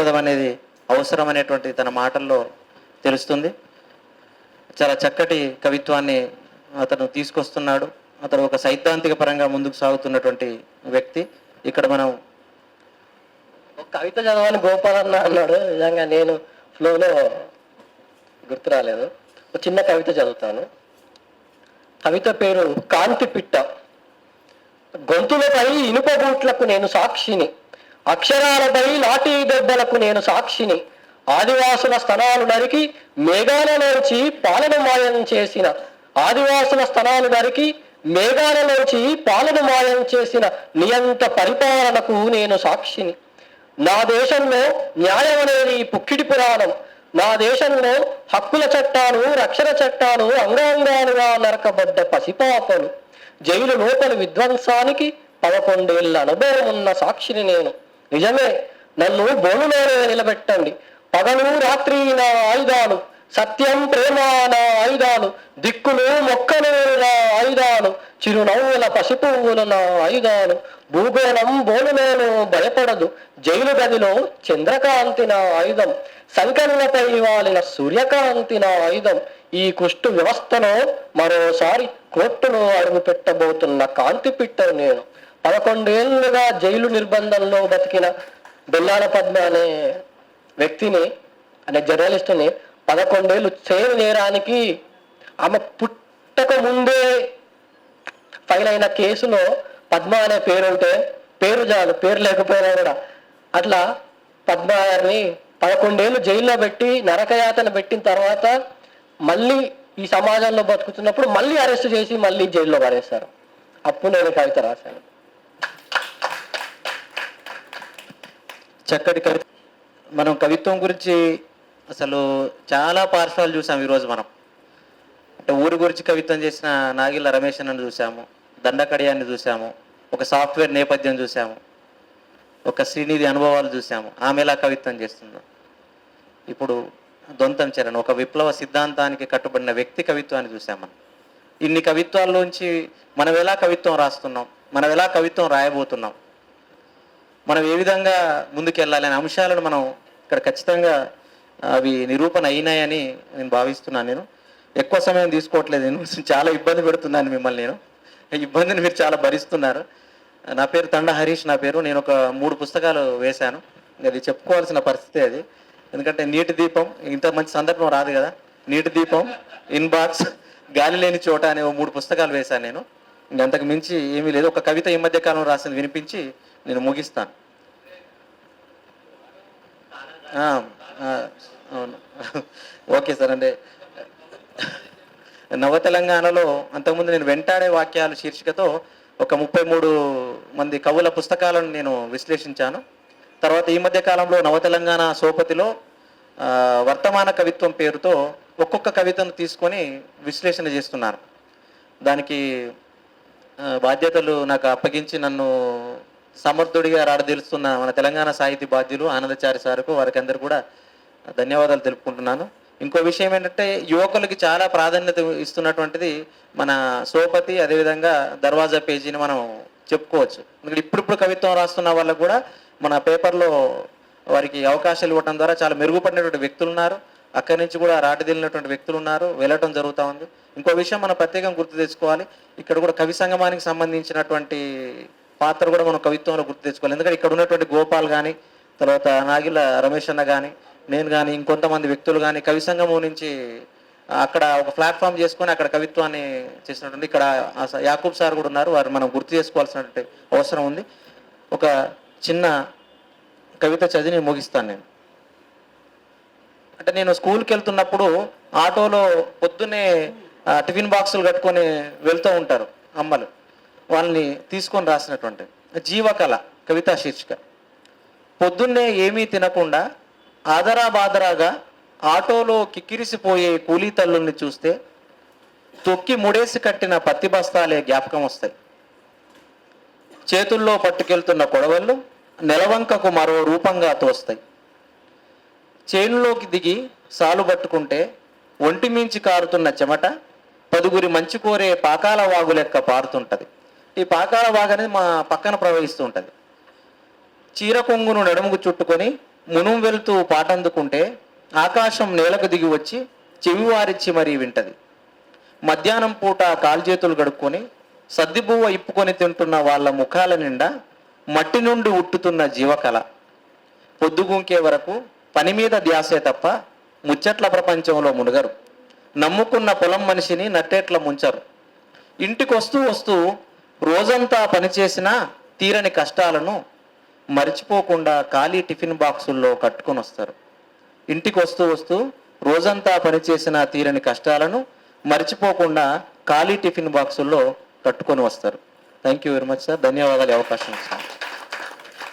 దృక్పథం అనేది అవసరం అనేటువంటి తన మాటల్లో తెలుస్తుంది. చాలా చక్కటి కవిత్వాన్ని అతను తీసుకొస్తున్నాడు. అతను ఒక సైద్ధాంతిక పరంగా ముందుకు సాగుతున్నటువంటి వ్యక్తి. ఇక్కడ మనం కవిత చదవాలని గోపాలన్న అన్నాడు. నిజంగా నేను ఫ్లోలో గుర్తు రాలేదు. ఒక చిన్న కవిత చదువుతాను. కవిత పేరు కాంతి పిట్ట. గొంతులపై ఇనుప బూట్లకు నేను సాక్షిని, అక్షరాలపై లాఠీ దెబ్బలకు నేను సాక్షిని, ఆదివాసుల స్తనాలు నరికి మేఘాలలోంచి పాలను మాయం చేసిన, ఆదివాసుల స్తనాలు నరికి మేఘాలలోంచి పాలను మాయం చేసిన నియంత పరిపాలనకు నేను సాక్షిని. నా దేశంలో న్యాయం అనేది పుక్కిడి పురాణం. నా దేశంలో హక్కుల చట్టాలు, రక్షణ చట్టాలు అంగాంగాలుగా నరకబడ్డ పసిపాపలు. జైలు లోపలి విధ్వంసానికి 11 ఏళ్ల అనుభవం ఉన్న సాక్షిని నేను. నిజమే, నన్ను బోనులోనే నిలబెట్టండి. పగలు రాత్రి నా ఆయుధాలు, సత్యం ప్రేమ నా ఆయుధాలు, దిక్కులు మొక్కలు నా ఆయుధాలు, చిరునవ్వుల పసిపువ్వులు నా ఆయుధాలు. భూగోళం బోనులోను భయపడదు, జైలు గదిలో చంద్రకాంతి నా ఆయుధం, సంకలనపై వాలిన సూర్యకాంతి నా ఆయుధం. ఈ కుష్టు వ్యవస్థలో మరోసారి కోర్టులో అడుగు పెట్టబోతున్న కాంతి పిట్టను నేను. 11 ఏళ్లుగా జైలు నిర్బంధంలో బతికిన బెల్లాల పద్మ అనే వ్యక్తిని, అనే జర్నలిస్టుని 11 ఏళ్ళు సేవ్ చేయడానికి ఆమె పుట్టక ముందే ఫైల్ అయిన కేసులో పద్మ అనే పేరు ఉంటే పేరు చాలు, పేరు లేకపోయినా కూడా అట్లా పద్మ గారిని 11 ఏళ్ళు జైల్లో పెట్టి నరకయాతన పెట్టిన తర్వాత మళ్ళీ ఈ సమాజంలో బతుకుతున్నప్పుడు మళ్ళీ అరెస్ట్ చేసి మళ్ళీ జైల్లో పడేస్తారు. అప్పుడు నేను కవిత రాశాను. చక్కటి కవిత. మనం కవిత్వం గురించి అసలు చాలా పార్శ్వాలు చూసాం ఈరోజు. మనం అంటే ఊరి గురించి కవిత్వం చేసిన నాగిళ్ళ రమేష్ అన్నను చూసాము, దండకడియాన్ని చూసాము, ఒక సాఫ్ట్వేర్ నేపథ్యం చూసాము, ఒక శ్రీనిధి అనుభవాలు చూసాము. ఆమె ఎలా కవిత్వం చేస్తుందో. ఇప్పుడు దొంతం చరణ్ ఒక విప్లవ సిద్ధాంతానికి కట్టుబడిన వ్యక్తి కవిత్వాన్ని చూసాం. మనం ఇన్ని కవిత్వాల్లోంచి మనం ఎలా కవిత్వం రాస్తున్నాం, మనం ఎలా కవిత్వం రాయబోతున్నాం, మనం ఏ విధంగా ముందుకెళ్ళాలి అనే అంశాలను మనం ఇక్కడ ఖచ్చితంగా అవి నిరూపణ అయినాయని నేను భావిస్తున్నాను. నేను ఎక్కువ సమయం తీసుకోవట్లేదు, నేను చాలా ఇబ్బంది పెడుతున్నాను మిమ్మల్ని. నేను ఇబ్బందిని మీరు చాలా భరిస్తున్నారు. నా పేరు తండ హరీష్. నా పేరు. నేను ఒక 3 పుస్తకాలు వేశాను. అది చెప్పుకోవాల్సిన పరిస్థితి అది. ఎందుకంటే నీటి దీపం, ఇంత మంచి సందర్భం రాదు కదా. నీటి దీపం, ఇన్బాక్స్, గాలి లేని చోట అనే 3 పుస్తకాలు వేశాను నేను. ఇంకంతకు మించి ఏమీ లేదు. ఒక కవిత ఈ మధ్య కాలంలో రాసింది వినిపించి నేను ముగిస్తాను. అవును, ఓకే సార్. అంటే నవ తెలంగాణలో అంతకుముందు నేను వెంటాడే వాక్యాలు శీర్షికతో ఒక 33 మంది కవుల పుస్తకాలను నేను విశ్లేషించాను. తర్వాత ఈ మధ్య కాలంలో నవ తెలంగాణ సోపతిలో వర్తమాన కవిత్వం పేరుతో ఒక్కొక్క కవితను తీసుకొని విశ్లేషణ చేస్తున్నాను. దానికి బాధ్యతలు నాకు అప్పగించి నన్ను సమర్థుడిగా రాడదీలుస్తున్న మన తెలంగాణ సాహితీ బాధ్యులు ఆనందచారి సార్కు, వారికి అందరూ కూడా ధన్యవాదాలు తెలుపుకుంటున్నాను. ఇంకో విషయం ఏంటంటే యువకులకి చాలా ప్రాధాన్యత ఇస్తున్నటువంటిది మన సోపతి, అదేవిధంగా దర్వాజా పేజీని మనం చెప్పుకోవచ్చు. ఎందుకంటే ఇప్పుడిప్పుడు కవిత్వం రాస్తున్న వాళ్ళకు కూడా మన పేపర్లో వారికి అవకాశాలు ఇవ్వడం ద్వారా చాలా మెరుగుపడినటువంటి వ్యక్తులు ఉన్నారు. అక్కడి నుంచి కూడా రాటదిల్లినటువంటి వ్యక్తులు ఉన్నారు, వెళ్ళటం జరుగుతూ ఉంది. ఇంకో విషయం మనం ప్రత్యేకంగా గుర్తు తెచ్చుకోవాలి. ఇక్కడ కూడా కవి సంగమానికి సంబంధించినటువంటి పాత్ర కూడా మనం కవిత్వంలో గుర్తు తెచ్చుకోవాలి. ఎందుకంటే ఇక్కడ ఉన్నటువంటి గోపాల్ కానీ, తర్వాత నాగిళ్ళ రమేష్ అన్న కానీ, నేను కానీ, ఇంకొంతమంది వ్యక్తులు కానీ కవి సంగమం నుంచి అక్కడ ఒక ప్లాట్ఫామ్ చేసుకొని అక్కడ కవిత్వాన్ని చేసినటువంటి ఇక్కడ యాకూబ్ సార్ కూడా ఉన్నారు. వారు మనం గుర్తు చేసుకోవాల్సినటువంటి అవసరం ఉంది. ఒక చిన్న కవిత చదివి ముగిస్తాను నేను. అంటే నేను స్కూల్కి వెళ్తున్నప్పుడు ఆటోలో పొద్దున్నే టిఫిన్ బాక్సులు కట్టుకొని వెళ్తూ ఉంటారు అమ్మలు. వాళ్ళని తీసుకొని రాసినటువంటి జీవకళ కవితా శీర్షిక. పొద్దున్నే ఏమీ తినకుండా ఆదరా బాదరాగా ఆటోలో కిక్కిరిసిపోయే కూలీ తల్లుల్ని చూస్తే తొక్కి ముడేసి కట్టిన పత్తి బస్తాలే జ్ఞాపకం వస్తాయి. చేతుల్లో పట్టుకెళ్తున్న కొడవళ్ళు నెలవంకకు మరో రూపంగా తోస్తాయి. చేనులోకి దిగి సాలు పట్టుకుంటే ఒంటి మించి కారుతున్న చెమట 10గురి మంచి కోరే పాకాల వాగు లెక్క పారుతుంటది. ఈ పాకాల వాగు అనేది మా పక్కన ప్రవహిస్తూ ఉంటుంది. చీర కొంగును నడుముకు చుట్టుకొని మునుం వెళ్తూ పాటందుకుంటే ఆకాశం నేలకు దిగి వచ్చి చెవివారిచ్చి మరీ వింటది. మధ్యాహ్నం పూట కాల్చేతులు గడుక్కొని సద్దిబువ్వ ఇప్పుకొని తింటున్న వాళ్ళ ముఖాల నిండా మట్టి నుండి ఉట్టుతున్న జీవకళ. పొద్దుగుంకే వరకు పని మీద ధ్యాసే తప్ప ముచ్చట్ల ప్రపంచంలో మునుగరు. నమ్ముకున్న పొలం మనిషిని నట్టేట్ల ముంచరు. ఇంటికి వస్తూ వస్తూ రోజంతా పనిచేసినా తీరని కష్టాలను మరిచిపోకుండా ఖాళీ టిఫిన్ బాక్సుల్లో కట్టుకొని వస్తారు. ఇంటికి వస్తూ వస్తూ రోజంతా పనిచేసిన తీరని కష్టాలను మర్చిపోకుండా ఖాళీ టిఫిన్ బాక్సుల్లో కట్టుకొని వస్తారు. Thank you very much sir. ధన్యవాదాలు ఈ అవకాశం ఇచ్చారు.